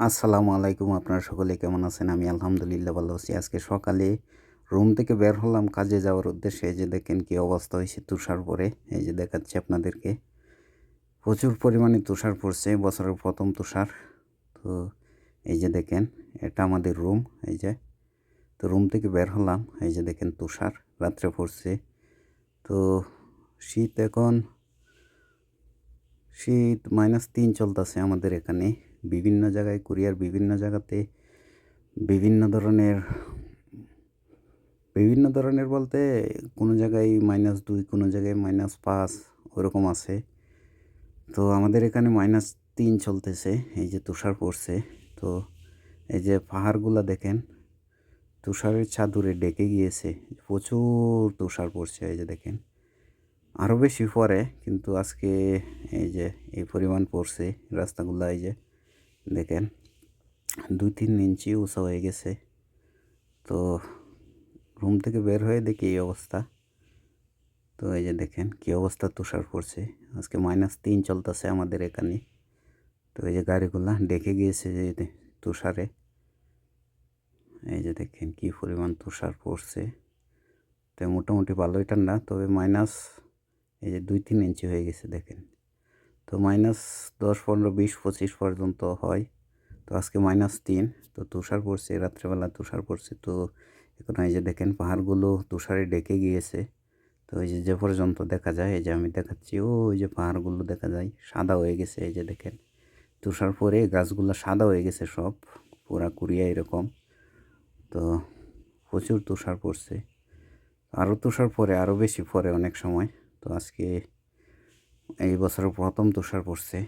আসসালামু আলাইকুম। আপনারা সকলে কেমন আছেন? আমি আলহামদুলিল্লাহ ভালো আছি। আজকে সকালে রুম থেকে বের হলাম কাজে যাওয়ার উদ্দেশ্যে। এই যে দেখেন কি অবস্থা হইছে তুষার পড়ে। এই যে দেখাচ্ছি আপনাদেরকে। প্রচুর পরিমাণে তুষার পড়ছে। বছরের ১ম তুষার। তো এই যে দেখেন এটা আমাদের রুম। এই যে। তো রুম থেকে বের হলাম। এই যে দেখেন তুষার রাত্রে পড়ছে। তো শীত এখন শীত -৩ চলতেছে আমাদের এখানে। বিভিন্ন জায়গায় কোরিয়ার বিভিন্ন জায়গাতে বিভিন্ন ধরনের বিভিন্ন ধরনের বলতে কোনো জায়গায় -২ কোনো জায়গায় -৫ ওরকম আছে। তো আমাদের এখানে -৩ চলতেছে। এই যে তুষার পড়ছে। তো এই যে পাহাড়গুলা দেখেন তুষারের চাদরে ঢেকে গিয়েছে। প্রচুর তুষার পড়ছে এই যে দেখেন। আরও বেশি পড়ে কিন্তু আজকে এই যে এই পরিমাণ পড়ছে রাস্তাগুলা এই যে দেখেন ২-৩ ইঞ্চি উঁচা হয়ে গেছে। তো রুম থেকে বের হয়ে দেখি এই অবস্থা। তো এই যে দেখেন কি অবস্থা তুষার পড়ছে। আজকে -৩ চলতেছে আমাদের এখানে। তো এই যে গাড়িগুলা ঢেকে গিয়েছে যে তুষারে। এই যে দেখেন কি পরিমাণ তুষার পড়ছে। তো মোটামুটি ভালোই ঠান্ডা তবে এই যে ২-৩ ইঞ্চি হয়ে গেছে দেখেন। তো -১০, ১৫, ২০, ২৫ পর্যন্ত হয়। তো আজকে -৩। তো তুষার পড়ছে রাত্রেবেলা তুষার পড়ছে। তো এখন এই যে দেখেন পাহাড়গুলো তুষারে ঢেকে গিয়েছে। তো এই যে পর্যন্ত দেখা যায় এই যে আমি দেখাচ্ছি ওই যে পাহাড়গুলো দেখা যায় সাদা হয়ে গেছে এই যে দেখেন তুষার পরে গাছগুলো সাদা হয়ে গেছে সব পুরা কুরিয়া এরকম। তো প্রচুর তুষার পড়ছে। আরও তুষার পরে আরও বেশি পরে অনেক সময়। তো আজকে এই বছরের ১ম তুষার পড়ছে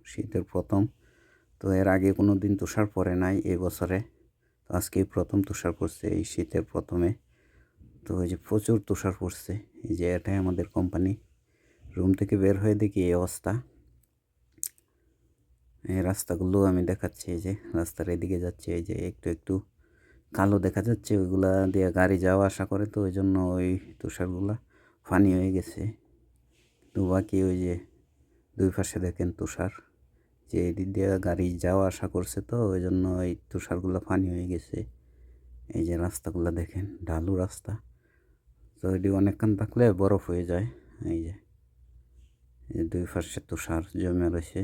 শীতের ১ম। তো এর আগে কোনো দিন তুষার পড়ে নাই এই বছরে। তো আজকে ১ম তুষার পড়ছে এই শীতের ১মে। তো এই যে প্রচুর তুষার পড়ছে। এই যে এটাই আমাদের কোম্পানি। রুম থেকে বের হয়ে দেখি এই অবস্থা। এই রাস্তাগুলো আমি দেখাচ্ছি এই যে রাস্তার এদিকে যাচ্ছে এই যে একটু একটু কালো দেখা যাচ্ছে ওইগুলা দিয়ে গাড়ি যাওয়া আসা করে তো ওই জন্য ওই তুষারগুলা ফানি হয়ে গেছে। তো বাকি ওই যে দুই পাশে দেখেন তুষার যে এদিক দিয়ে গাড়ি যাওয়া আসা করছে তো ওই জন্য এই তুষারগুলো ফানি হয়ে গেছে। এই যে রাস্তাগুলো দেখেন ঢালু রাস্তা। তো এটি অনেকক্ষণ থাকলে বরফ হয়ে যায়। এই যে দুই পাশে তুষার জমে রয়েছে।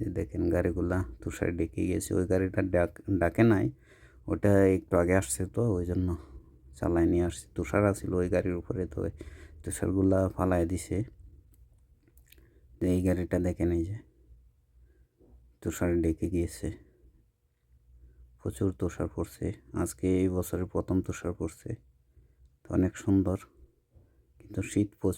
এই দেখেন গাড়িগুলা তুষারে ঢেকে গিয়েছে। ওই গাড়িটা ডাকে নাই, ওটা একটু আগে আসছে তো ওই জন্য চালাই নিয়ে আসছে। তুষার আছিল ওই গাড়ির উপরে তো ওই তুষারগুলা ফালাই দিছে। তো এই গাড়িটা দেখেন এই যে তুষারে ঢেকে গিয়েছে। প্রচুর তুষার পড়ছে আজকে এই বছরের ১ম তুষার পড়ছে। তো অনেক সুন্দর কিন্তু শীত প্রচুর।